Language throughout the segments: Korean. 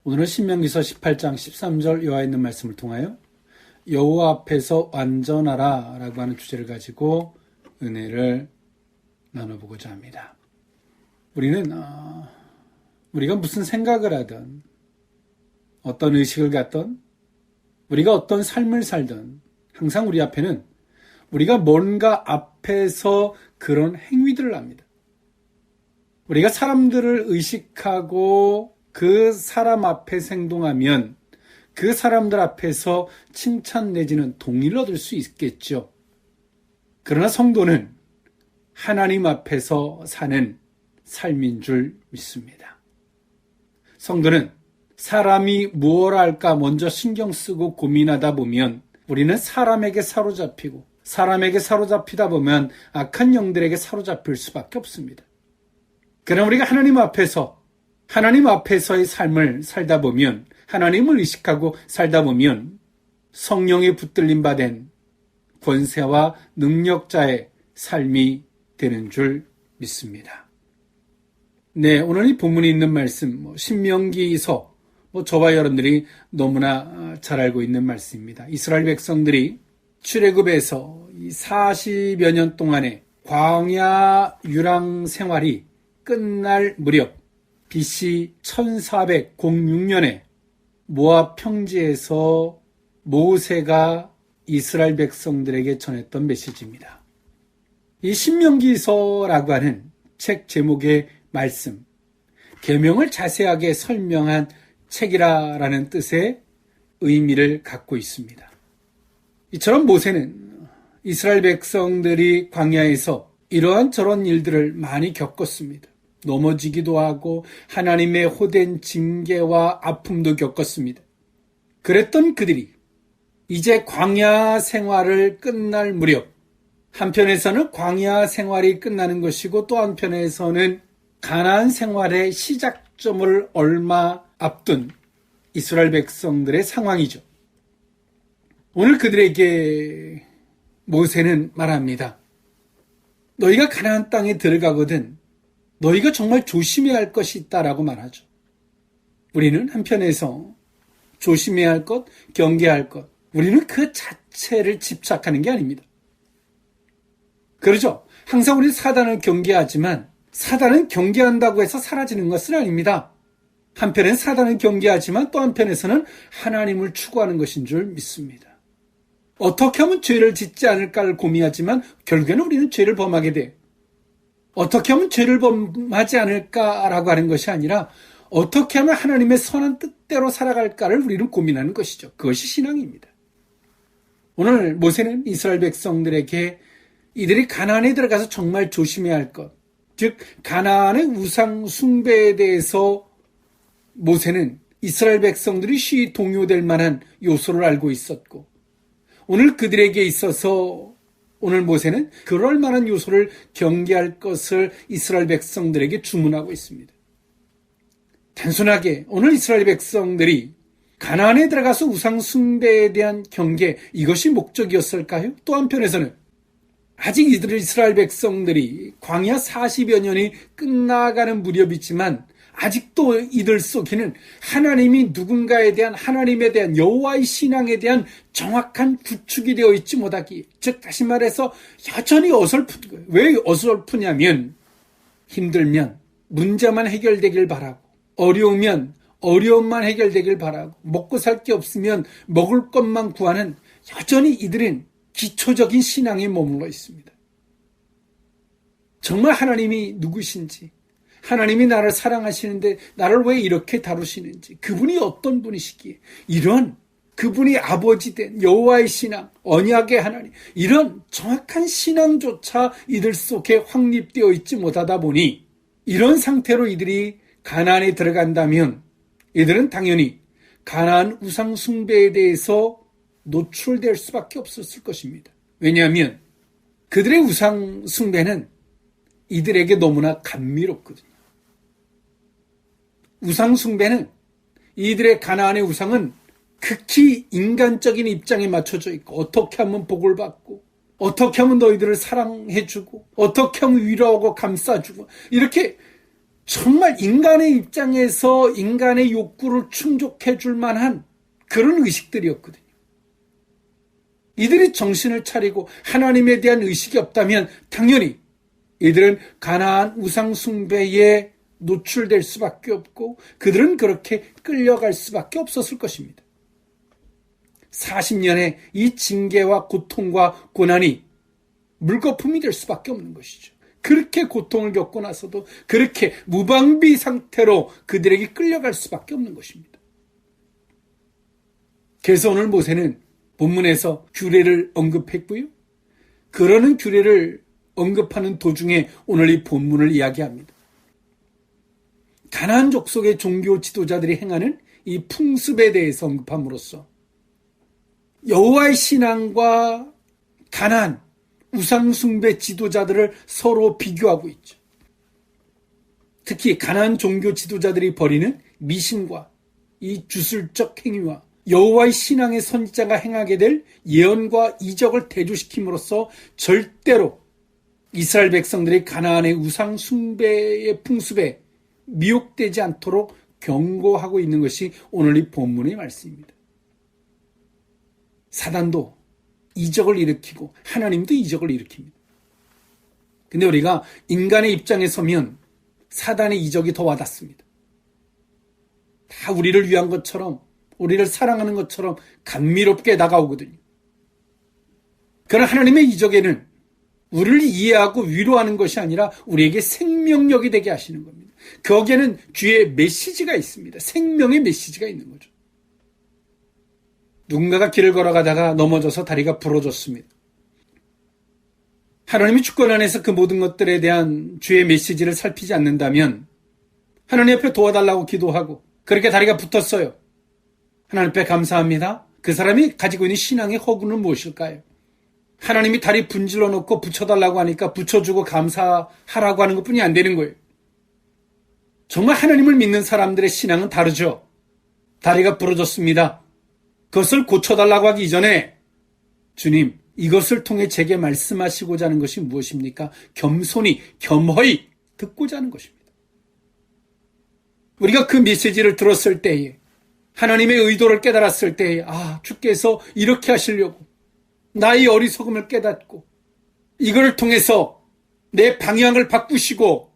오늘은 신명기서 18장 13절 여호와 있는 말씀을 통하여 여호와 앞에서 완전하라 라고 하는 주제를 가지고 은혜를 나눠보고자 합니다. 우리가 무슨 생각을 하든 어떤 의식을 갖든 우리가 어떤 삶을 살든 항상 우리 앞에는 우리가 뭔가 앞에서 그런 행위들을 합니다. 우리가 사람들을 의식하고 그 사람 앞에서 행동하면 그 사람들 앞에서 칭찬 내지는 동의를 얻을 수 있겠죠. 그러나 성도는 하나님 앞에서 사는 삶인 줄 믿습니다. 성도는 사람이 무엇을 할까 먼저 신경 쓰고 고민하다 보면 우리는 사람에게 사로잡히고 사람에게 사로잡히다 보면 악한 영들에게 사로잡힐 수밖에 없습니다. 그러나 우리가 하나님 앞에서의 삶을 살다 보면 하나님을 의식하고 살다 보면 성령에 붙들림 받은 권세와 능력자의 삶이 되는 줄 믿습니다. 네, 오늘 이 본문에 있는 말씀 신명기서 저와 여러분들이 너무나 잘 알고 있는 말씀입니다. 이스라엘 백성들이 출애굽에서 40여 년 동안의 광야 유랑 생활이 끝날 무렵 BC 1406년에 모압 평지에서 모세가 이스라엘 백성들에게 전했던 메시지입니다. 이 신명기서라고 하는 책 제목의 말씀, 계명을 자세하게 설명한 책이라는 뜻의 의미를 갖고 있습니다. 이처럼 모세는 이스라엘 백성들이 광야에서 이러한 저런 일들을 많이 겪었습니다. 넘어지기도 하고 하나님의 호된 징계와 아픔도 겪었습니다. 그랬던 그들이 이제 광야 생활을 끝날 무렵 한편에서는 광야 생활이 끝나는 것이고 또 한편에서는 가나안 생활의 시작점을 얼마 앞둔 이스라엘 백성들의 상황이죠. 오늘 그들에게 모세는 말합니다. 너희가 가나안 땅에 들어가거든 너희가 정말 조심해야 할 것이 있다라고 말하죠. 우리는 한편에서 조심해야 할 것, 경계해야 할 것, 우리는 그 자체를 집착하는 게 아닙니다. 그렇죠? 항상 우리 사단을 경계하지만 사단은 경계한다고 해서 사라지는 것은 아닙니다. 한편엔 사단을 경계하지만 또 한편에서는 하나님을 추구하는 것인 줄 믿습니다. 어떻게 하면 죄를 짓지 않을까를 고민하지만 결국에는 우리는 죄를 범하게 돼요. 어떻게 하면 죄를 범하지 않을까라고 하는 것이 아니라 어떻게 하면 하나님의 선한 뜻대로 살아갈까를 우리는 고민하는 것이죠. 그것이 신앙입니다. 오늘 모세는 이스라엘 백성들에게 이들이 가나안에 들어가서 정말 조심해야 할 것, 즉 가나안의 우상 숭배에 대해서 모세는 이스라엘 백성들이 쉬이 동요될 만한 요소를 알고 있었고 오늘 그들에게 있어서 오늘 모세는 그럴 만한 요소를 경계할 것을 이스라엘 백성들에게 주문하고 있습니다. 단순하게 오늘 이스라엘 백성들이 가나안에 들어가서 우상 숭배에 대한 경계 이것이 목적이었을까요? 또 한편에서는 아직 이스라엘 백성들이 광야 40여 년이 끝나가는 무렵이지만 아직도 이들 속에는 하나님이 누군가에 대한 하나님에 대한 여호와의 신앙에 대한 정확한 구축이 되어 있지 못하기, 즉 다시 말해서 여전히 어설픈 거예요. 왜 어설프냐면 힘들면 문제만 해결되길 바라고 어려우면 어려움만 해결되길 바라고 먹고 살 게 없으면 먹을 것만 구하는 여전히 이들은 기초적인 신앙에 머물러 있습니다. 정말 하나님이 누구신지 하나님이 나를 사랑하시는데 나를 왜 이렇게 다루시는지 그분이 어떤 분이시기에 이런 그분이 아버지 된 여호와의 신앙 언약의 하나님 이런 정확한 신앙조차 이들 속에 확립되어 있지 못하다 보니 이런 상태로 이들이 가나안에 들어간다면 이들은 당연히 가나안 우상 숭배에 대해서 노출될 수밖에 없었을 것입니다. 왜냐하면 그들의 우상 숭배는 이들에게 너무나 감미롭거든요. 우상 숭배는 이들의 가나안의 우상은 극히 인간적인 입장에 맞춰져 있고 어떻게 하면 복을 받고 어떻게 하면 너희들을 사랑해주고 어떻게 하면 위로하고 감싸주고 이렇게 정말 인간의 입장에서 인간의 욕구를 충족해 줄 만한 그런 의식들이었거든요. 이들이 정신을 차리고 하나님에 대한 의식이 없다면 당연히 이들은 가나안 우상 숭배에 노출될 수밖에 없고 그들은 그렇게 끌려갈 수밖에 없었을 것입니다. 40년의 이 징계와 고통과 고난이 물거품이 될 수밖에 없는 것이죠. 그렇게 고통을 겪고 나서도 그렇게 무방비 상태로 그들에게 끌려갈 수밖에 없는 것입니다. 그래서 오늘 모세는 본문에서 규례를 언급했고요. 그러는 규례를 언급하는 도중에 오늘 이 본문을 이야기합니다. 가나안 족속의 종교 지도자들이 행하는 이 풍습에 대해서 언급함으로써 여호와의 신앙과 가나안 우상 숭배 지도자들을 서로 비교하고 있죠. 특히 가나안 종교 지도자들이 벌이는 미신과 이 주술적 행위와 여호와의 신앙의 선지자가 행하게 될 예언과 이적을 대조시킴으로써 절대로 이스라엘 백성들이 가나안의 우상 숭배의 풍습에 미혹되지 않도록 경고하고 있는 것이 오늘 이 본문의 말씀입니다. 사단도 이적을 일으키고 하나님도 이적을 일으킵니다. 근데 우리가 인간의 입장에 서면 사단의 이적이 더 와닿습니다. 다 우리를 위한 것처럼 우리를 사랑하는 것처럼 감미롭게 다가오거든요. 그러나 하나님의 이적에는 우리를 이해하고 위로하는 것이 아니라 우리에게 생명력이 되게 하시는 겁니다. 거기에는 주의 메시지가 있습니다. 생명의 메시지가 있는 거죠. 누군가가 길을 걸어가다가 넘어져서 다리가 부러졌습니다. 하나님이 주권 안에서 그 모든 것들에 대한 주의 메시지를 살피지 않는다면 하나님 앞에 도와달라고 기도하고 그렇게 다리가 붙었어요. 하나님 앞에 감사합니다. 그 사람이 가지고 있는 신앙의 허구는 무엇일까요? 하나님이 다리 분질러 놓고 붙여달라고 하니까 붙여주고 감사하라고 하는 것뿐이 안 되는 거예요. 정말 하나님을 믿는 사람들의 신앙은 다르죠. 다리가 부러졌습니다. 그것을 고쳐달라고 하기 이전에 주님, 이것을 통해 제게 말씀하시고자 하는 것이 무엇입니까? 겸손히, 겸허히 듣고자 하는 것입니다. 우리가 그 메시지를 들었을 때에 하나님의 의도를 깨달았을 때에 주께서 이렇게 하시려고 나의 어리석음을 깨닫고 이걸 통해서 내 방향을 바꾸시고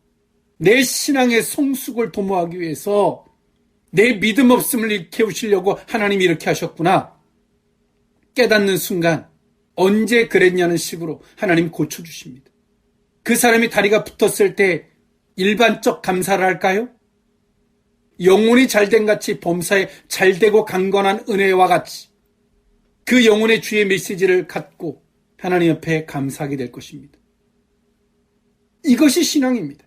내 신앙의 성숙을 도모하기 위해서 내 믿음 없음을 일깨우시려고 하나님이 이렇게 하셨구나. 깨닫는 순간 언제 그랬냐는 식으로 하나님 고쳐주십니다. 그 사람이 다리가 붙었을 때 일반적 감사를 할까요? 영혼이 잘된 같이 범사에 잘되고 강건한 은혜와 같이 그 영혼의 주의 메시지를 갖고 하나님 옆에 감사하게 될 것입니다. 이것이 신앙입니다.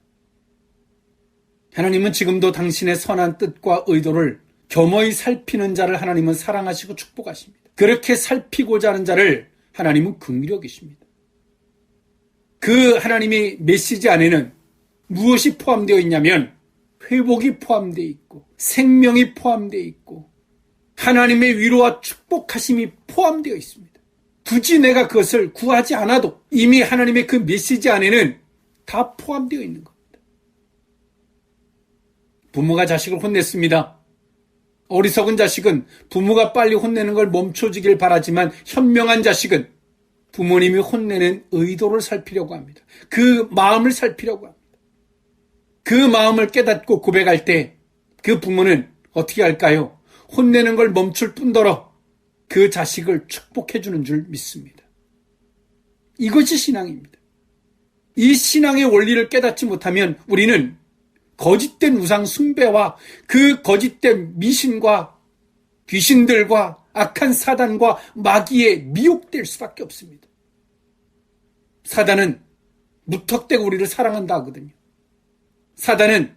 하나님은 지금도 당신의 선한 뜻과 의도를 겸허히 살피는 자를 하나님은 사랑하시고 축복하십니다. 그렇게 살피고자 하는 자를 하나님은 긍휼히 여기십니다. 그 하나님의 메시지 안에는 무엇이 포함되어 있냐면 회복이 포함되어 있고 생명이 포함되어 있고 하나님의 위로와 축복하심이 포함되어 있습니다. 굳이 내가 그것을 구하지 않아도 이미 하나님의 그 메시지 안에는 다 포함되어 있는 겁니다. 부모가 자식을 혼냈습니다. 어리석은 자식은 부모가 빨리 혼내는 걸 멈춰주길 바라지만 현명한 자식은 부모님이 혼내는 의도를 살피려고 합니다. 그 마음을 살피려고 합니다. 그 마음을 깨닫고 고백할 때 그 부모는 어떻게 할까요? 혼내는 걸 멈출 뿐더러 그 자식을 축복해 주는 줄 믿습니다. 이것이 신앙입니다. 이 신앙의 원리를 깨닫지 못하면 우리는 거짓된 우상 숭배와 그 거짓된 미신과 귀신들과 악한 사단과 마귀에 미혹될 수밖에 없습니다. 사단은 무턱대고 우리를 사랑한다 하거든요. 사단은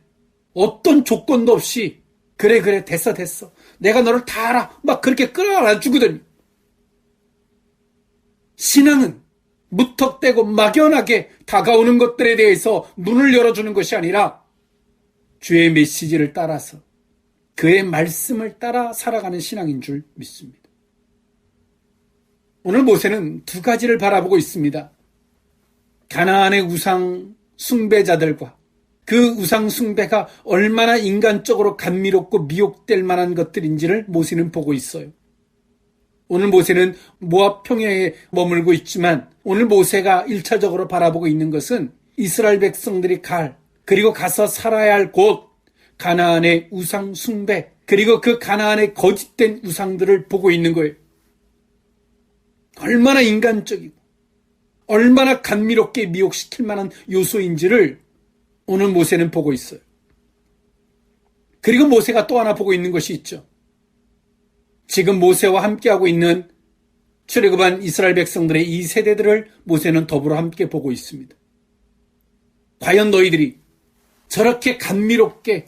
어떤 조건도 없이 그래 됐어 내가 너를 다 알아 막 그렇게 끌어안아 주거든요. 신앙은 무턱대고 막연하게 다가오는 것들에 대해서 눈을 열어주는 것이 아니라 주의 메시지를 따라서 그의 말씀을 따라 살아가는 신앙인 줄 믿습니다. 오늘 모세는 두 가지를 바라보고 있습니다. 가나안의 우상 숭배자들과 그 우상 숭배가 얼마나 인간적으로 감미롭고 미혹될 만한 것들인지를 모세는 보고 있어요. 오늘 모세는 모압 평야에 머물고 있지만 오늘 모세가 1차적으로 바라보고 있는 것은 이스라엘 백성들이 그리고 가서 살아야 할 곳, 가나안의 우상 숭배, 그리고 그 가나안의 거짓된 우상들을 보고 있는 거예요. 얼마나 인간적이고 얼마나 감미롭게 미혹시킬 만한 요소인지를 오늘 모세는 보고 있어요. 그리고 모세가 또 하나 보고 있는 것이 있죠. 지금 모세와 함께하고 있는 출애굽한 이스라엘 백성들의 이 세대들을 모세는 더불어 함께 보고 있습니다. 과연 너희들이 저렇게 감미롭게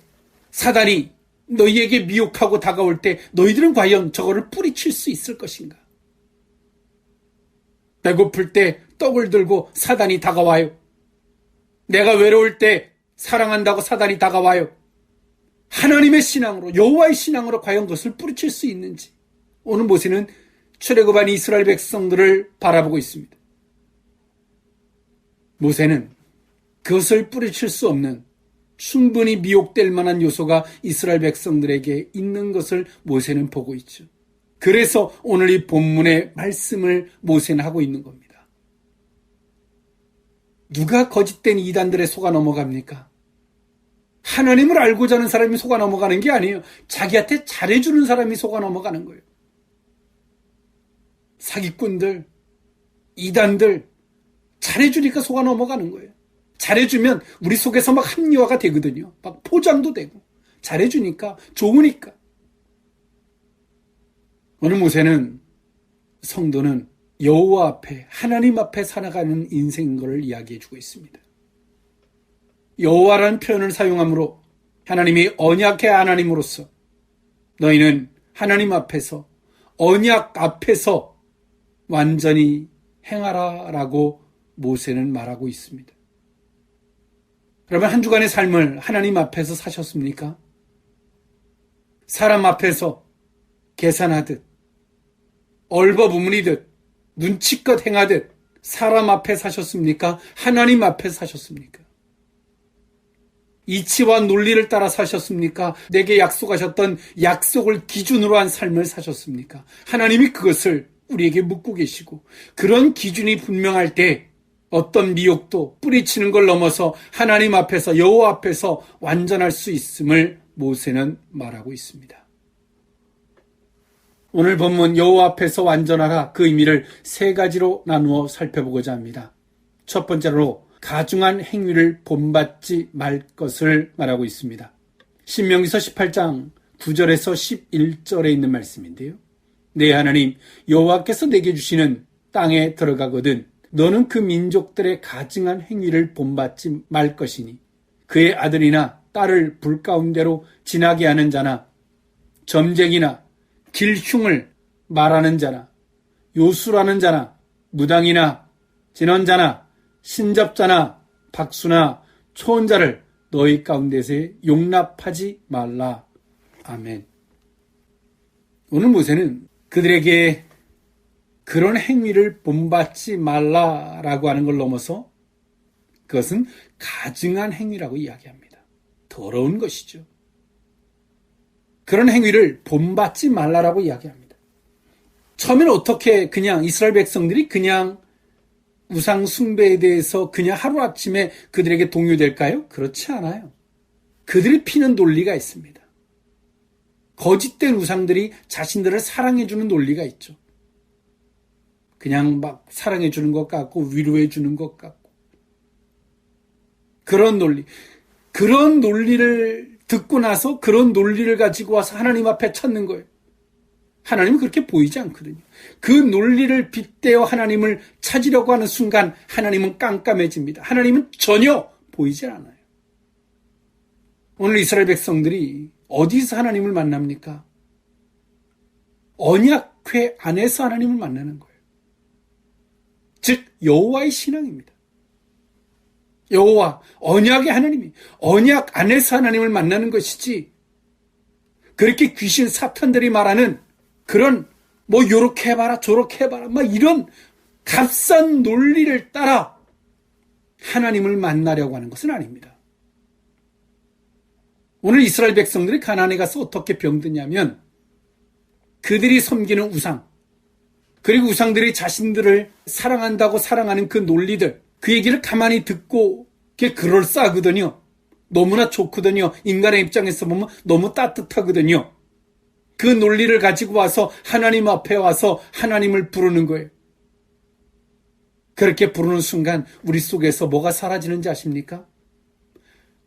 사단이 너희에게 미혹하고 다가올 때 너희들은 과연 저거를 뿌리칠 수 있을 것인가? 배고플 때 떡을 들고 사단이 다가와요. 내가 외로울 때 사랑한다고 사단이 다가와요. 하나님의 신앙으로, 여호와의 신앙으로 과연 그것을 뿌리칠 수 있는지 오늘 모세는 출애굽한 이스라엘 백성들을 바라보고 있습니다. 모세는 그것을 뿌리칠 수 없는 충분히 미혹될 만한 요소가 이스라엘 백성들에게 있는 것을 모세는 보고 있죠. 그래서 오늘 이 본문의 말씀을 모세는 하고 있는 겁니다. 누가 거짓된 이단들에 속아 넘어갑니까? 하나님을 알고자 하는 사람이 속아 넘어가는 게 아니에요. 자기한테 잘해주는 사람이 속아 넘어가는 거예요. 사기꾼들, 이단들 잘해주니까 속아 넘어가는 거예요. 잘해주면 우리 속에서 막 합리화가 되거든요. 막 포장도 되고 잘해주니까 좋으니까. 오늘 모세는 성도는 여호와 앞에 하나님 앞에 살아가는 인생인 것을 이야기해주고 있습니다. 여호와라는 표현을 사용함으로 하나님이 언약의 하나님으로서 너희는 하나님 앞에서 언약 앞에서 완전히 행하라라고 모세는 말하고 있습니다. 그러면 한 주간의 삶을 하나님 앞에서 사셨습니까? 사람 앞에서 계산하듯 얼버무리듯 눈치껏 행하듯 사람 앞에 사셨습니까? 하나님 앞에 사셨습니까? 이치와 논리를 따라 사셨습니까? 내게 약속하셨던 약속을 기준으로 한 삶을 사셨습니까? 하나님이 그것을 우리에게 묻고 계시고 그런 기준이 분명할 때 어떤 미혹도 뿌리치는 걸 넘어서 하나님 앞에서 여호와 앞에서 완전할 수 있음을 모세는 말하고 있습니다. 오늘 본문 여호와 앞에서 완전하라 그 의미를 세 가지로 나누어 살펴보고자 합니다. 첫 번째로 가증한 행위를 본받지 말 것을 말하고 있습니다. 신명기서 18장 9절에서 11절에 있는 말씀인데요. 내 하나님 여호와께서 내게 주시는 땅에 들어가거든 너는 그 민족들의 가증한 행위를 본받지 말 것이니 그의 아들이나 딸을 불 가운데로 지나게 하는 자나 점쟁이나 길흉을 말하는 자나 요술하는 자나 무당이나 진언자나 신접자나 박수나 초혼자를 너희 가운데서 용납하지 말라. 아멘. 오늘 모세는 그들에게 그런 행위를 본받지 말라라고 하는 걸 넘어서 그것은 가증한 행위라고 이야기합니다. 더러운 것이죠. 그런 행위를 본받지 말라라고 이야기합니다. 처음에는 어떻게 그냥 이스라엘 백성들이 그냥 우상 숭배에 대해서 그냥 하루아침에 그들에게 동요될까요? 그렇지 않아요. 그들이 피는 논리가 있습니다. 거짓된 우상들이 자신들을 사랑해주는 논리가 있죠. 그냥 막 사랑해주는 것 같고 위로해주는 것 같고 그런 논리. 그런 논리를 듣고 나서 그런 논리를 가지고 와서 하나님 앞에 찾는 거예요. 하나님은 그렇게 보이지 않거든요. 그 논리를 빗대어 하나님을 찾으려고 하는 순간 하나님은 깜깜해집니다. 하나님은 전혀 보이지 않아요. 오늘 이스라엘 백성들이 어디서 하나님을 만납니까? 언약궤 안에서 하나님을 만나는 거예요. 즉 여호와의 신앙입니다. 여호와, 언약의 하나님이 언약 안에서 하나님을 만나는 것이지 그렇게 귀신 사탄들이 말하는 그런 뭐 요렇게 해봐라 저렇게 해봐라 막 이런 값싼 논리를 따라 하나님을 만나려고 하는 것은 아닙니다. 오늘 이스라엘 백성들이 가나안에 가서 어떻게 병드냐면 그들이 섬기는 우상, 그리고 우상들이 자신들을 사랑한다고 사랑하는 그 논리들, 그 얘기를 가만히 듣고 그게 그럴싸하거든요. 너무나 좋거든요. 인간의 입장에서 보면 너무 따뜻하거든요. 그 논리를 가지고 와서 하나님 앞에 와서 하나님을 부르는 거예요. 그렇게 부르는 순간 우리 속에서 뭐가 사라지는지 아십니까?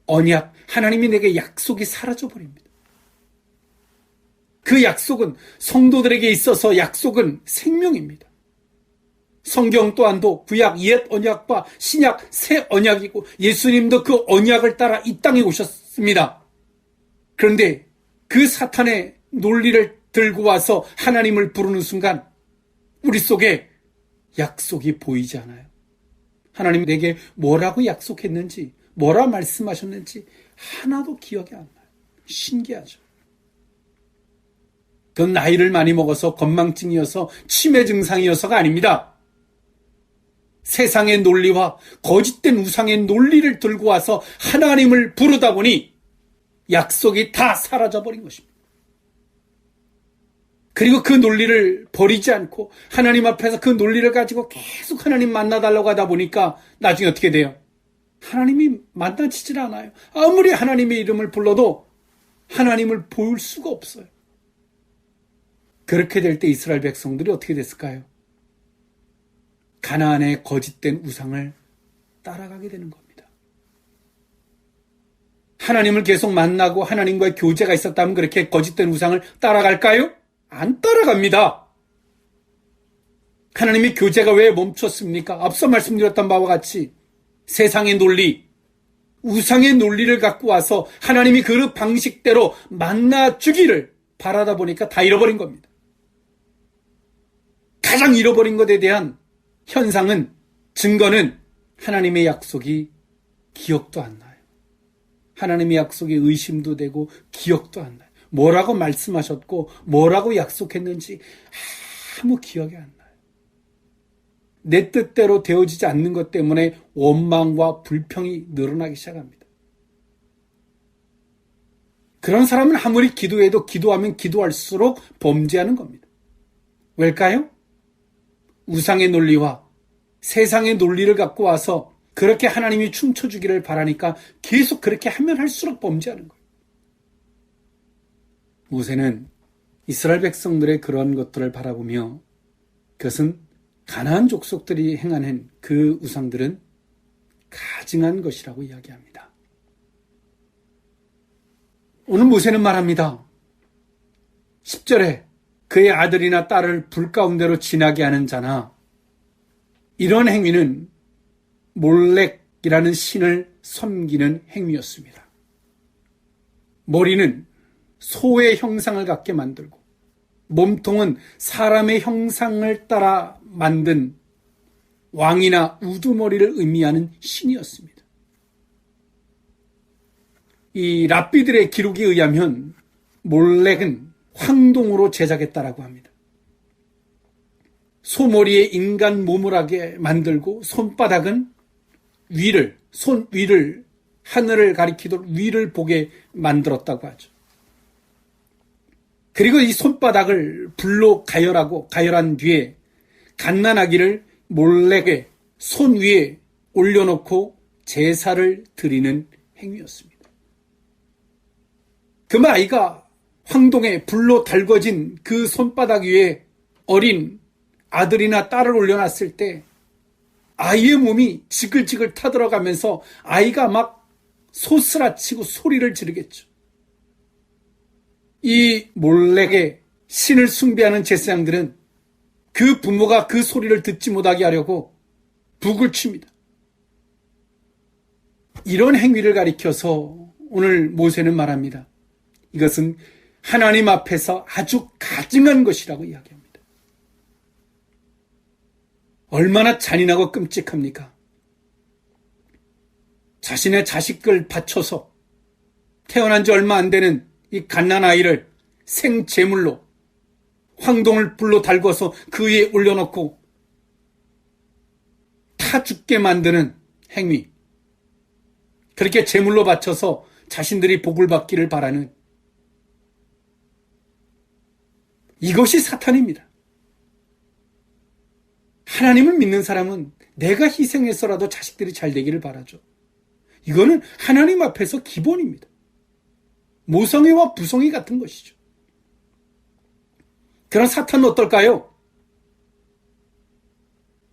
언약, 하나님이 내게 약속이 사라져버립니다. 그 약속은 성도들에게 있어서 약속은 생명입니다. 성경 또한도 구약 옛 언약과 신약 새 언약이고 예수님도 그 언약을 따라 이 땅에 오셨습니다. 그런데 그 사탄의 논리를 들고 와서 하나님을 부르는 순간 우리 속에 약속이 보이지 않아요. 하나님이 내게 뭐라고 약속했는지, 뭐라 말씀하셨는지 하나도 기억이 안 나요. 신기하죠. 그건 나이를 많이 먹어서 건망증이어서 치매 증상이어서가 아닙니다. 세상의 논리와 거짓된 우상의 논리를 들고 와서 하나님을 부르다 보니 약속이 다 사라져버린 것입니다. 그리고 그 논리를 버리지 않고 하나님 앞에서 그 논리를 가지고 계속 하나님 만나달라고 하다 보니까 나중에 어떻게 돼요? 하나님이 만나지질 않아요. 아무리 하나님의 이름을 불러도 하나님을 볼 수가 없어요. 그렇게 될 때 이스라엘 백성들이 어떻게 됐을까요? 가나안의 거짓된 우상을 따라가게 되는 겁니다. 하나님을 계속 만나고 하나님과의 교제가 있었다면 그렇게 거짓된 우상을 따라갈까요? 안 따라갑니다. 하나님의 교제가 왜 멈췄습니까? 앞서 말씀드렸던 바와 같이 세상의 논리, 우상의 논리를 갖고 와서 하나님이 그 방식대로 만나주기를 바라다 보니까 다 잃어버린 겁니다. 가장 잃어버린 것에 대한 현상은, 증거는 하나님의 약속이 기억도 안 나요. 하나님의 약속이 의심도 되고 기억도 안 나요. 뭐라고 말씀하셨고 뭐라고 약속했는지 아무 기억이 안 나요. 내 뜻대로 되어지지 않는 것 때문에 원망과 불평이 늘어나기 시작합니다. 그런 사람은 아무리 기도해도 기도하면 기도할수록 범죄하는 겁니다. 왜일까요? 우상의 논리와 세상의 논리를 갖고 와서 그렇게 하나님이 춤춰주기를 바라니까 계속 그렇게 하면 할수록 범죄하는 거예요. 모세는 이스라엘 백성들의 그런 것들을 바라보며 그것은 가나안 족속들이 행하는 그 우상들은 가증한 것이라고 이야기합니다. 오늘 모세는 말합니다. 10절에 그의 아들이나 딸을 불 가운데로 지나게 하는 자나 이런 행위는 몰렉이라는 신을 섬기는 행위였습니다. 머리는 소의 형상을 갖게 만들고 몸통은 사람의 형상을 따라 만든 왕이나 우두머리를 의미하는 신이었습니다. 이 랍비들의 기록에 의하면 몰렉은 황동으로 제작했다라고 합니다. 소머리에 인간 몸을 하게 만들고 손바닥은 손 위를 하늘을 가리키도록 위를 보게 만들었다고 하죠. 그리고 이 손바닥을 불로 가열한 뒤에 갓난아기를 몰렉의 손 위에 올려놓고 제사를 드리는 행위였습니다. 그 아이가 황동에 불로 달궈진 그 손바닥 위에 어린 아들이나 딸을 올려놨을 때 아이의 몸이 지글지글 타들어가면서 아이가 막 소스라치고 소리를 지르겠죠. 이 몰렉의 신을 숭배하는 제사장들은 그 부모가 그 소리를 듣지 못하게 하려고 북을 칩니다. 이런 행위를 가리켜서 오늘 모세는 말합니다. 이것은 하나님 앞에서 아주 가증한 것이라고 이야기합니다. 얼마나 잔인하고 끔찍합니까? 자신의 자식을 바쳐서 태어난 지 얼마 안 되는 이 갓난아이를 생제물로 황동을 불로 달궈서 그 위에 올려놓고 타 죽게 만드는 행위. 그렇게 제물로 바쳐서 자신들이 복을 받기를 바라는 이것이 사탄입니다. 하나님을 믿는 사람은 내가 희생해서라도 자식들이 잘 되기를 바라죠. 이거는 하나님 앞에서 기본입니다. 모성애와 부성애 같은 것이죠. 그러나 사탄은 어떨까요?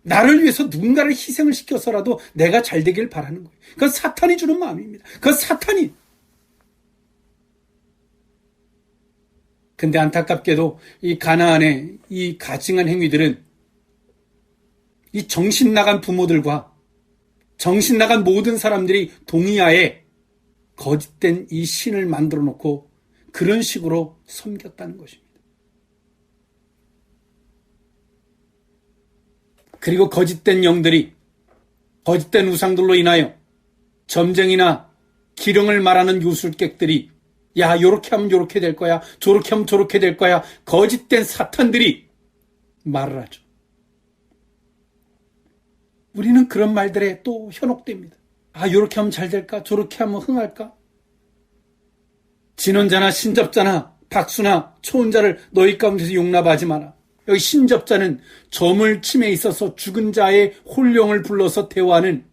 나를 위해서 누군가를 희생을 시켜서라도 내가 잘 되길 바라는 거예요. 그건 사탄이 주는 마음입니다. 그건 사탄이. 근데 안타깝게도 이 가나안의 이 가증한 행위들은 이 정신 나간 부모들과 정신 나간 모든 사람들이 동의하에 거짓된 이 신을 만들어 놓고 그런 식으로 섬겼다는 것입니다. 그리고 거짓된 영들이 거짓된 우상들로 인하여 점쟁이나 기령을 말하는 요술객들이 야 요렇게 하면 요렇게 될 거야, 저렇게 하면 저렇게 될 거야, 거짓된 사탄들이 말을 하죠. 우리는 그런 말들에 또 현혹됩니다. 아 요렇게 하면 잘 될까, 저렇게 하면 흥할까. 진언자나 신접자나 박수나 초혼자를 너희 가운데서 용납하지 마라. 여기 신접자는 점을 침에 있어서 죽은 자의 홀령을 불러서 대화하는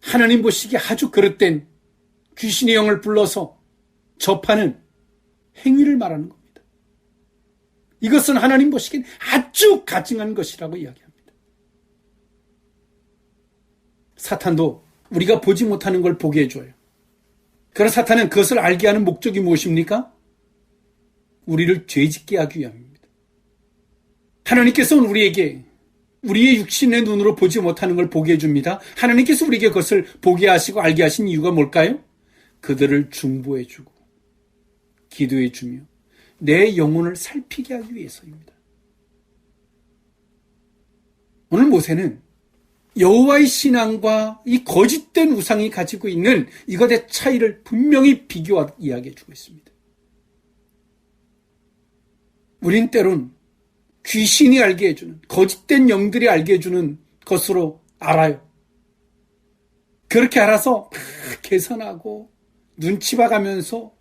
하나님 보시기에 아주 그릇된 귀신의 영을 불러서 접하는 행위를 말하는 겁니다. 이것은 하나님 보시기엔 아주 가증한 것이라고 이야기합니다. 사탄도 우리가 보지 못하는 걸 보게 해줘요. 그러나 사탄은 그것을 알게 하는 목적이 무엇입니까? 우리를 죄짓게 하기 위함입니다. 하나님께서는 우리에게 우리의 육신의 눈으로 보지 못하는 걸 보게 해줍니다. 하나님께서 우리에게 그것을 보게 하시고 알게 하신 이유가 뭘까요? 그들을 중보해주고 기도해주며 내 영혼을 살피게 하기 위해서입니다. 오늘 모세는 여호와의 신앙과 이 거짓된 우상이 가지고 있는 이것의 차이를 분명히 비교하고 이야기해주고 있습니다. 우린 때론 귀신이 알게 해주는, 거짓된 영들이 알게 해주는 것으로 알아요. 그렇게 알아서 막 계산하고 눈치 봐가면서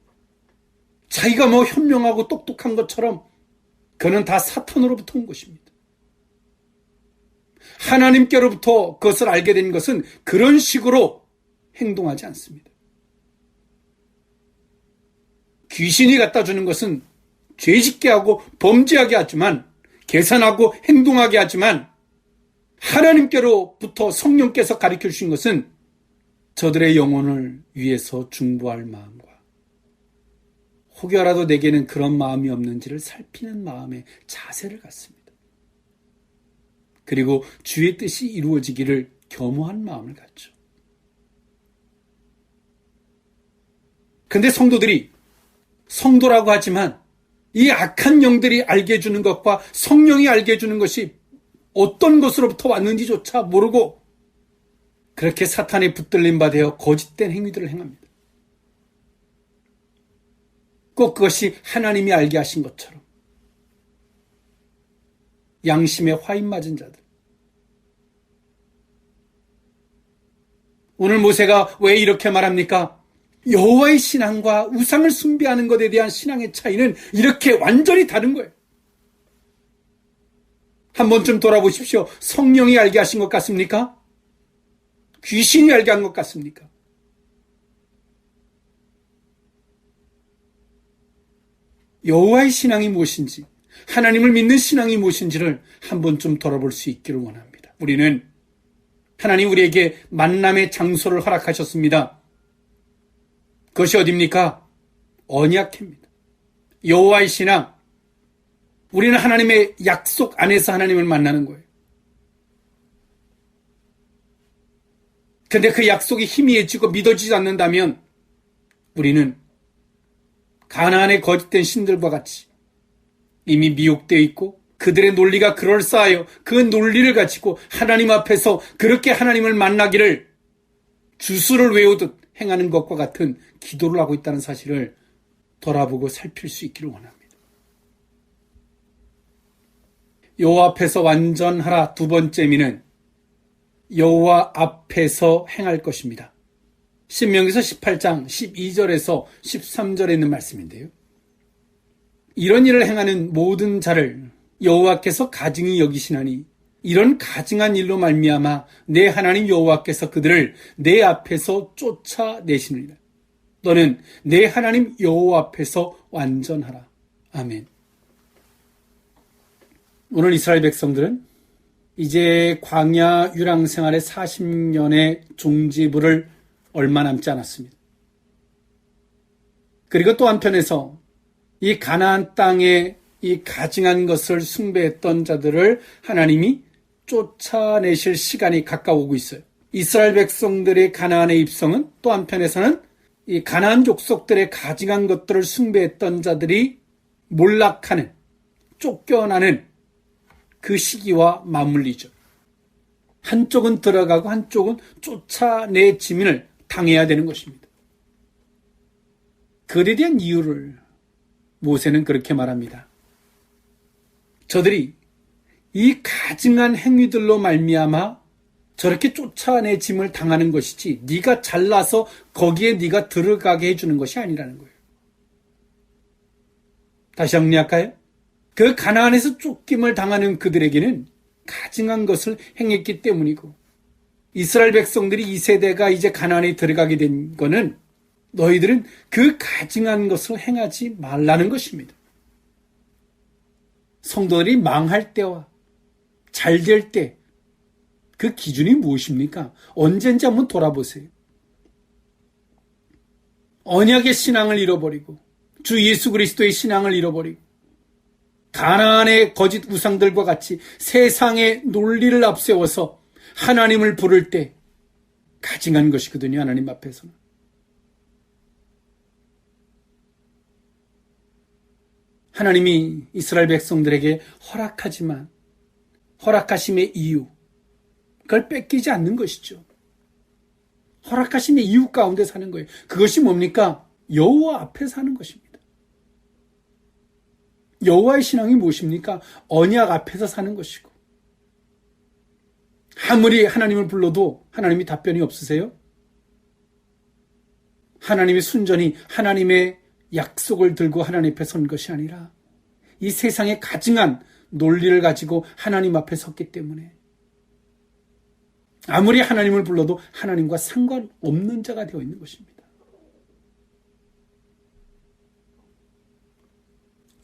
자기가 뭐 현명하고 똑똑한 것처럼 그는 다 사탄으로부터 온 것입니다. 하나님께로부터 그것을 알게 된 것은 그런 식으로 행동하지 않습니다. 귀신이 갖다 주는 것은 죄짓게 하고 범죄하게 하지만, 계산하고 행동하게 하지만, 하나님께로부터 성령께서 가르쳐 주신 것은 저들의 영혼을 위해서 중보할 마음과 혹여라도 내게는 그런 마음이 없는지를 살피는 마음의 자세를 갖습니다. 그리고 주의 뜻이 이루어지기를 겸허한 마음을 갖죠. 근데 성도들이 성도라고 하지만 이 악한 영들이 알게 해주는 것과 성령이 알게 해주는 것이 어떤 것으로부터 왔는지조차 모르고 그렇게 사탄에 붙들림 바 되어 거짓된 행위들을 행합니다. 꼭 그것이 하나님이 알게 하신 것처럼. 양심에 화인 맞은 자들. 오늘 모세가 왜 이렇게 말합니까? 여호와의 신앙과 우상을 숭배하는 것에 대한 신앙의 차이는 이렇게 완전히 다른 거예요. 한 번쯤 돌아보십시오. 성령이 알게 하신 것 같습니까? 귀신이 알게 한 것 같습니까? 여호와의 신앙이 무엇인지, 하나님을 믿는 신앙이 무엇인지를 한 번쯤 돌아볼 수 있기를 원합니다. 우리는 하나님 우리에게 만남의 장소를 허락하셨습니다. 그것이 어디입니까? 언약회입니다. 여호와의 신앙. 우리는 하나님의 약속 안에서 하나님을 만나는 거예요. 근데 그 약속이 희미해지고 믿어지지 않는다면 우리는 가나안의 거짓된 신들과 같이 이미 미혹되어 있고 그들의 논리가 그럴싸하여 그 논리를 가지고 하나님 앞에서 그렇게 하나님을 만나기를 주수를 외우듯 행하는 것과 같은 기도를 하고 있다는 사실을 돌아보고 살필 수 있기를 원합니다. 여호와 앞에서 완전하라. 두 번째 미는 여호와 앞에서 행할 것입니다. 신명기서 18장 12절에서 13절에 있는 말씀인데요. 이런 일을 행하는 모든 자를 여호와께서 가증히 여기시나니 이런 가증한 일로 말미암아 내 하나님 여호와께서 그들을 내 앞에서 쫓아내시느니라. 너는 내 하나님 여호와 앞에서 완전하라. 아멘. 오늘 이스라엘 백성들은 이제 광야 유랑 생활의 40년의 종지부를 얼마 남지 않았습니다. 그리고 또 한편에서 이 가나안 땅에 이 가증한 것을 숭배했던 자들을 하나님이 쫓아내실 시간이 가까우고 있어요. 이스라엘 백성들의 가나안의 입성은 또 한편에서는 이 가나안 족속들의 가증한 것들을 숭배했던 자들이 몰락하는, 쫓겨나는 그 시기와 맞물리죠. 한쪽은 들어가고 한쪽은 쫓아내 지민을 당해야 되는 것입니다. 그에 대한 이유를 모세는 그렇게 말합니다. 저들이 이 가증한 행위들로 말미암아 저렇게 쫓아내 짐을 당하는 것이지 네가 잘나서 거기에 네가 들어가게 해주는 것이 아니라는 거예요. 다시 정리할까요? 그 가나안에서 쫓김을 당하는 그들에게는 가증한 것을 행했기 때문이고, 이스라엘 백성들이 이 세대가 이제 가나안에 들어가게 된 거는 너희들은 그 가증한 것을 행하지 말라는 것입니다. 성도들이 망할 때와 잘 될 때 그 기준이 무엇입니까? 언제인지 한번 돌아보세요. 언약의 신앙을 잃어버리고 주 예수 그리스도의 신앙을 잃어버리고 가나안의 거짓 우상들과 같이 세상의 논리를 앞세워서 하나님을 부를 때 가증한 것이거든요. 하나님 앞에서는. 하나님이 이스라엘 백성들에게 허락하지만 허락하심의 이유, 그걸 뺏기지 않는 것이죠. 허락하심의 이유 가운데 사는 거예요. 그것이 뭡니까? 여호와 앞에 사는 것입니다. 여호와의 신앙이 무엇입니까? 언약 앞에서 사는 것이고, 아무리 하나님을 불러도 하나님이 답변이 없으세요? 하나님이 순전히 하나님의 약속을 들고 하나님 앞에 선 것이 아니라 이 세상에 가증한 논리를 가지고 하나님 앞에 섰기 때문에 아무리 하나님을 불러도 하나님과 상관없는 자가 되어 있는 것입니다.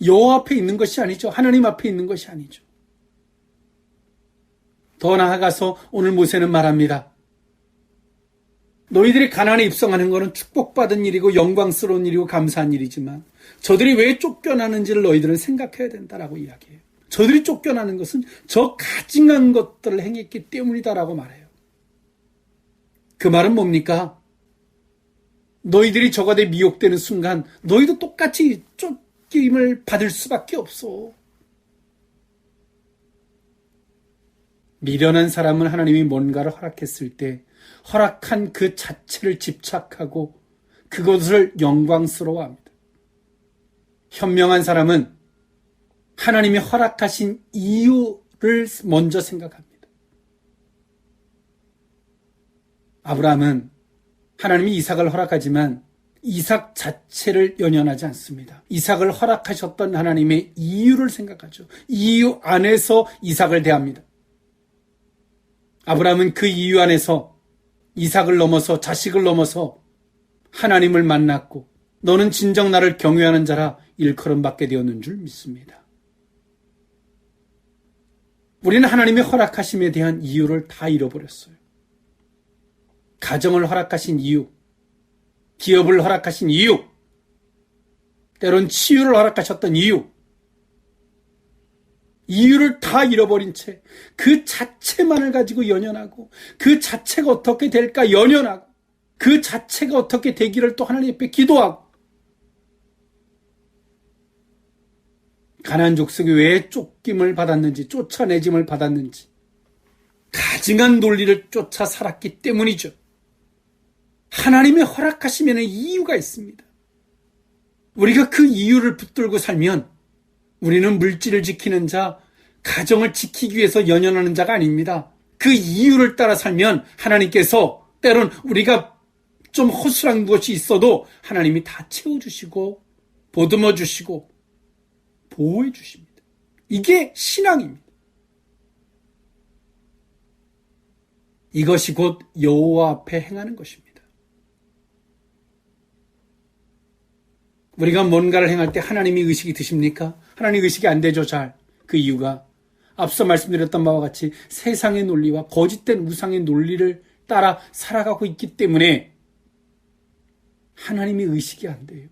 여호와 앞에 있는 것이 아니죠. 하나님 앞에 있는 것이 아니죠. 더 나아가서 오늘 모세는 말합니다. 너희들이 가나안에 입성하는 것은 축복받은 일이고 영광스러운 일이고 감사한 일이지만 저들이 왜 쫓겨나는지를 너희들은 생각해야 된다라고 이야기해요. 저들이 쫓겨나는 것은 저 가증한 것들을 행했기 때문이다라고 말해요. 그 말은 뭡니까? 너희들이 저것에 미혹되는 순간 너희도 똑같이 쫓김을 받을 수밖에 없어. 미련한 사람은 하나님이 뭔가를 허락했을 때 허락한 그 자체를 집착하고 그것을 영광스러워합니다. 현명한 사람은 하나님이 허락하신 이유를 먼저 생각합니다. 아브라함은 하나님이 이삭을 허락하지만 이삭 자체를 연연하지 않습니다. 이삭을 허락하셨던 하나님의 이유를 생각하죠. 이유 안에서 이삭을 대합니다. 아브라함은 그 이유 안에서 이삭을 넘어서 자식을 넘어서 하나님을 만났고 너는 진정 나를 경외하는 자라 일컬음받게 되었는 줄 믿습니다. 우리는 하나님의 허락하심에 대한 이유를 다 잃어버렸어요. 가정을 허락하신 이유, 기업을 허락하신 이유, 때론 치유를 허락하셨던 이유를 다 잃어버린 채 그 자체만을 가지고 연연하고 그 자체가 어떻게 될까 연연하고 그 자체가 어떻게 되기를 또 하나님 앞에 기도하고 가나안 족속이 왜 쫓김을 받았는지 쫓아내짐을 받았는지 가증한 논리를 쫓아 살았기 때문이죠. 하나님의 허락하시면 이유가 있습니다. 우리가 그 이유를 붙들고 살면 우리는 물질을 지키는 자, 가정을 지키기 위해서 연연하는 자가 아닙니다. 그 이유를 따라 살면 하나님께서 때론 우리가 좀 허술한 것이 있어도 하나님이 다 채워주시고 보듬어 주시고 보호해 주십니다. 이게 신앙입니다. 이것이 곧 여호와 앞에 행하는 것입니다. 우리가 뭔가를 행할 때 하나님이 의식이 드십니까? 하나님 의식이 안 되죠, 잘. 그 이유가 앞서 말씀드렸던 바와 같이 세상의 논리와 거짓된 우상의 논리를 따라 살아가고 있기 때문에 하나님이 의식이 안 돼요.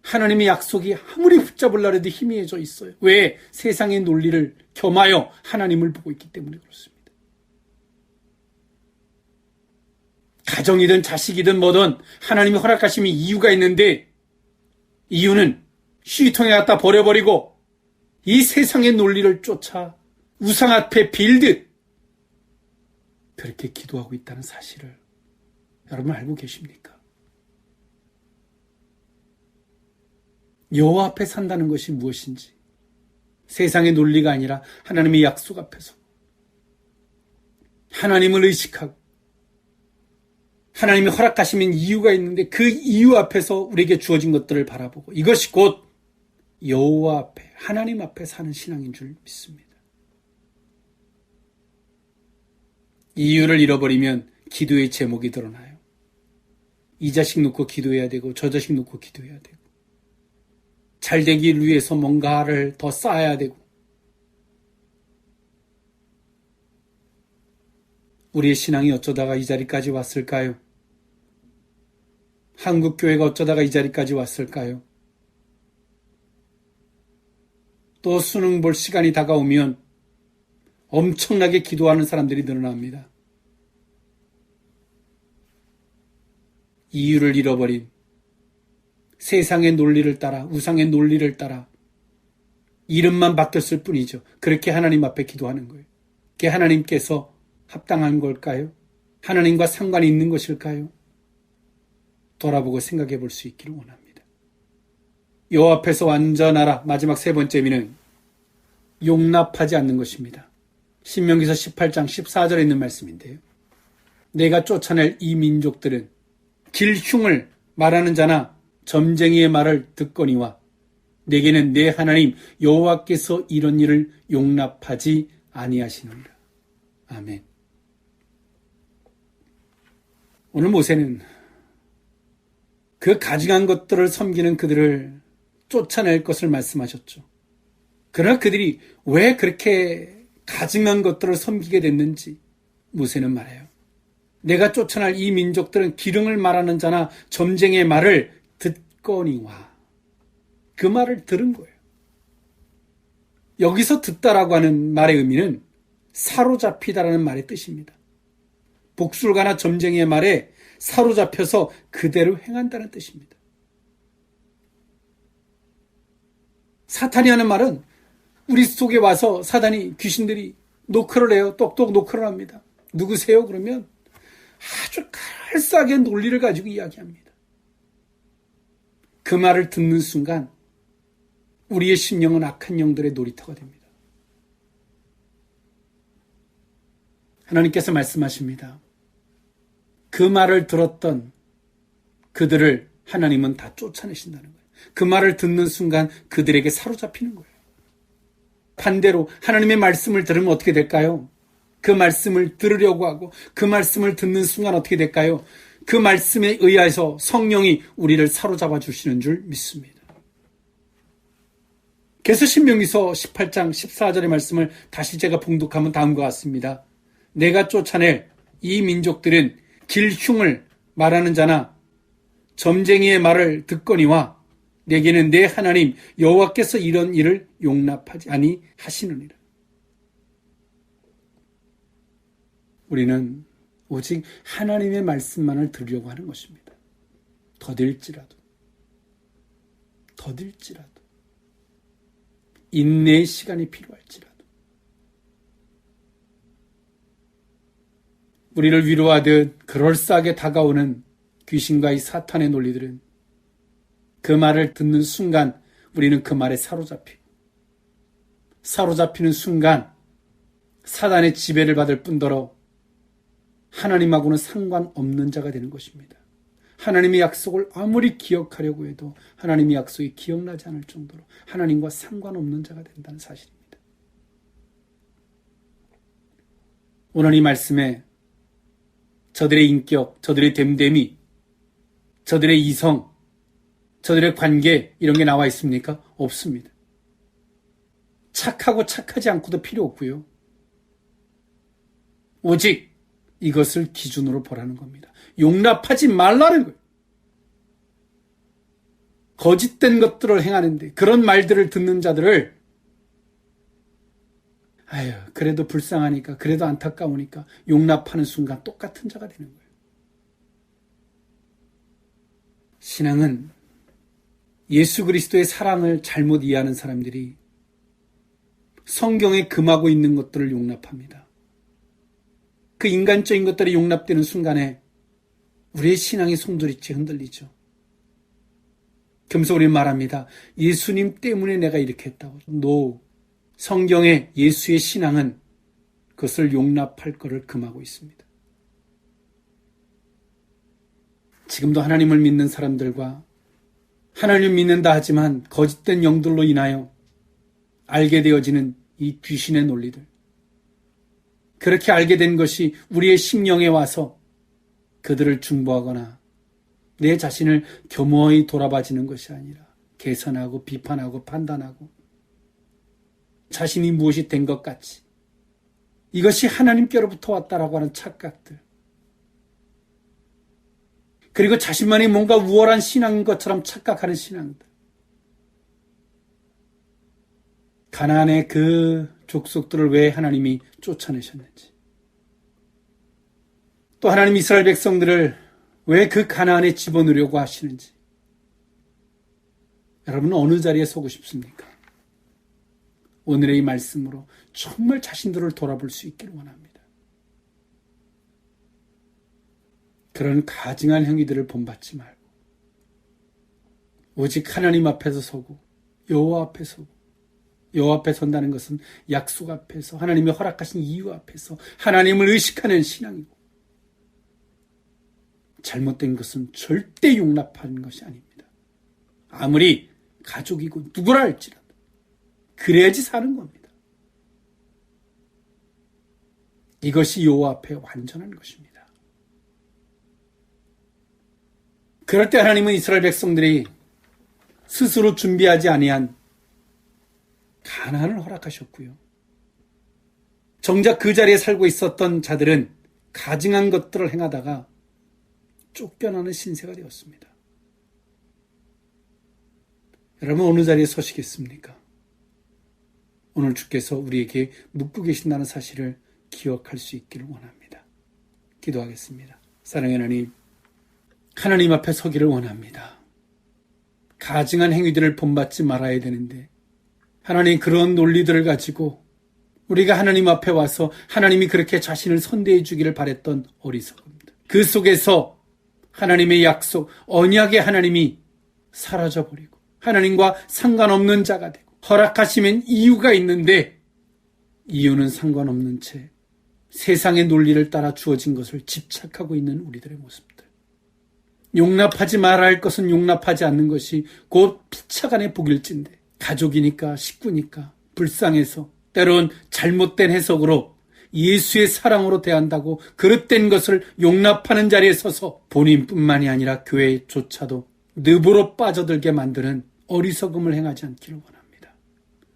하나님의 약속이 아무리 붙잡으려 해도 희미해져 있어요. 왜? 세상의 논리를 겸하여 하나님을 보고 있기 때문에 그렇습니다. 가정이든 자식이든 뭐든 하나님이 허락하심이 이유가 있는데 이유는 쉬통에 갖다 버려버리고 이 세상의 논리를 쫓아 우상 앞에 빌듯 그렇게 기도하고 있다는 사실을 여러분 알고 계십니까? 여호와 앞에 산다는 것이 무엇인지 세상의 논리가 아니라 하나님의 약속 앞에서 하나님을 의식하고 하나님이 허락하시는 이유가 있는데 그 이유 앞에서 우리에게 주어진 것들을 바라보고 이것이 곧 여호와 앞에 하나님 앞에 사는 신앙인 줄 믿습니다. 이유를 잃어버리면 기도의 제목이 드러나요. 이 자식 놓고 기도해야 되고 저 자식 놓고 기도해야 되고 잘 되기를 위해서 뭔가를 더 쌓아야 되고 우리의 신앙이 어쩌다가 이 자리까지 왔을까요? 한국교회가 어쩌다가 이 자리까지 왔을까요? 또 수능 볼 시간이 다가오면 엄청나게 기도하는 사람들이 늘어납니다. 이유를 잃어버린 세상의 논리를 따라 우상의 논리를 따라 이름만 바뀌었을 뿐이죠. 그렇게 하나님 앞에 기도하는 거예요. 그게 하나님께서 합당한 걸까요? 하나님과 상관이 있는 것일까요? 돌아보고 생각해 볼 수 있기를 원합니다. 여호와 앞에서 완전하라. 마지막 세 번째 의미는 용납하지 않는 것입니다. 신명기서 18장 14절에 있는 말씀인데요. 내가 쫓아낼 이 민족들은 길흉을 말하는 자나 점쟁이의 말을 듣거니와 내게는 내 하나님 여호와께서 이런 일을 용납하지 아니하시느니라. 아멘. 오늘 모세는 그 가증한 것들을 섬기는 그들을 쫓아낼 것을 말씀하셨죠. 그러나 그들이 왜 그렇게 가증한 것들을 섬기게 됐는지 모세는 말해요. 내가 쫓아낼 이 민족들은 기름을 말하는 자나 점쟁이의 말을 듣거니와. 그 말을 들은 거예요. 여기서 듣다라고 하는 말의 의미는 사로잡히다라는 말의 뜻입니다. 복술가나 점쟁이의 말에 사로잡혀서 그대로 행한다는 뜻입니다. 사탄이 하는 말은 우리 속에 와서 사단이 귀신들이 노크를 해요. 똑똑 노크를 합니다. 누구세요? 그러면 아주 칼싸게 논리를 가지고 이야기합니다. 그 말을 듣는 순간 우리의 심령은 악한 영들의 놀이터가 됩니다. 하나님께서 말씀하십니다. 그 말을 들었던 그들을 하나님은 다 쫓아내신다는 거예요. 그 말을 듣는 순간 그들에게 사로잡히는 거예요. 반대로 하나님의 말씀을 들으면 어떻게 될까요? 그 말씀을 들으려고 하고 그 말씀을 듣는 순간 어떻게 될까요? 그 말씀에 의해서 성령이 우리를 사로잡아 주시는 줄 믿습니다. 그래서 신명기서 18장 14절의 말씀을 다시 제가 봉독하면 다음과 같습니다. 내가 쫓아낼 이 민족들은 길흉을 말하는 자나 점쟁이의 말을 듣거니와 내게는 내 하나님 여호와께서 이런 일을 용납하지 아니하시느니라. 우리는 오직 하나님의 말씀만을 들으려고 하는 것입니다. 더딜지라도 인내의 시간이 필요할지라도 우리를 위로하듯 그럴싸하게 다가오는 귀신과 이 사탄의 논리들은 그 말을 듣는 순간 우리는 그 말에 사로잡히는 순간 사단의 지배를 받을 뿐더러 하나님하고는 상관없는 자가 되는 것입니다. 하나님의 약속을 아무리 기억하려고 해도 하나님의 약속이 기억나지 않을 정도로 하나님과 상관없는 자가 된다는 사실입니다. 오늘 이 말씀에 저들의 인격, 저들의 됨됨이, 저들의 이성, 저들의 관계 이런 게 나와 있습니까? 없습니다. 착하고 착하지 않고도 필요 없고요. 오직 이것을 기준으로 보라는 겁니다. 용납하지 말라는 거예요. 거짓된 것들을 행하는데 그런 말들을 듣는 자들을 그래도 불쌍하니까, 그래도 안타까우니까 용납하는 순간 똑같은 자가 되는 거예요. 신앙은 예수 그리스도의 사랑을 잘못 이해하는 사람들이 성경에 금하고 있는 것들을 용납합니다. 그 인간적인 것들이 용납되는 순간에 우리의 신앙의 송두리째 흔들리죠. 겸손히 말합니다. 예수님 때문에 내가 이렇게 했다고. No. 성경의 예수의 신앙은 그것을 용납할 것을 금하고 있습니다. 지금도 하나님을 믿는 사람들과 하나님을 믿는다 하지만 거짓된 영들로 인하여 알게 되어지는 이 귀신의 논리들. 그렇게 알게 된 것이 우리의 심령에 와서 그들을 중보하거나 내 자신을 겸허히 돌아봐지는 것이 아니라 개선하고 비판하고 판단하고 자신이 무엇이 된 것 같이 이것이 하나님께로부터 왔다라고 하는 착각들, 그리고 자신만이 뭔가 우월한 신앙인 것처럼 착각하는 신앙들, 가나안의 그 족속들을 왜 하나님이 쫓아내셨는지, 또 하나님 이스라엘 백성들을 왜 그 가나안에 집어넣으려고 하시는지, 여러분은 어느 자리에 서고 싶습니까? 오늘의 이 말씀으로 정말 자신들을 돌아볼 수 있기를 원합니다. 그런 가증한 행위들을 본받지 말고 오직 하나님 앞에서 서고 여호와 앞에 서고, 여호와 앞에 선다는 것은 약속 앞에서 하나님이 허락하신 이유 앞에서 하나님을 의식하는 신앙이고, 잘못된 것은 절대 용납하는 것이 아닙니다. 아무리 가족이고 누구라 할지라도 그래야지 사는 겁니다. 이것이 여호와 앞에 완전한 것입니다. 그럴 때 하나님은 이스라엘 백성들이 스스로 준비하지 아니한 가나안을 허락하셨고요. 정작 그 자리에 살고 있었던 자들은 가증한 것들을 행하다가 쫓겨나는 신세가 되었습니다. 여러분 어느 자리에 서시겠습니까? 오늘 주께서 우리에게 묻고 계신다는 사실을 기억할 수 있기를 원합니다. 기도하겠습니다. 사랑하는 하나님, 하나님 앞에 서기를 원합니다. 가증한 행위들을 본받지 말아야 되는데 하나님 그런 논리들을 가지고 우리가 하나님 앞에 와서 하나님이 그렇게 자신을 선대해 주기를 바랬던 어리석음들, 그 속에서 하나님의 약속, 언약의 하나님이 사라져버리고 하나님과 상관없는 자가 되고, 허락하시면 이유가 있는데 이유는 상관없는 채 세상의 논리를 따라 주어진 것을 집착하고 있는 우리들의 모습들. 용납하지 말아야 할 것은 용납하지 않는 것이 곧 피차간의 복일진데, 가족이니까 식구니까 불쌍해서 때론 잘못된 해석으로 예수의 사랑으로 대한다고 그릇된 것을 용납하는 자리에 서서 본인뿐만이 아니라 교회조차도 늪으로 빠져들게 만드는 어리석음을 행하지 않기를 원합니다.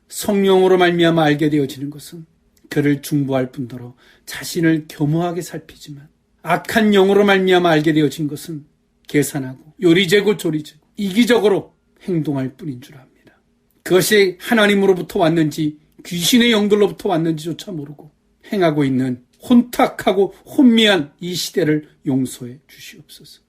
성령으로 말미암아 알게 되어지는 것은 그를 중보할 뿐더러 자신을 겸허하게 살피지만, 악한 영으로 말미암아 알게 되어진 것은 계산하고 요리재고 조리재고 이기적으로 행동할 뿐인 줄 압니다. 그것이 하나님으로부터 왔는지 귀신의 영들로부터 왔는지조차 모르고 행하고 있는 혼탁하고 혼미한 이 시대를 용서해 주시옵소서.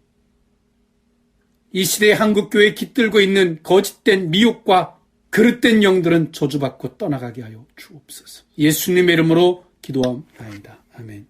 이 시대의 한국교회에 깃들고 있는 거짓된 미혹과 그릇된 영들은 저주받고 떠나가게 하여 주옵소서. 예수님의 이름으로 기도하옵나이다. 아멘.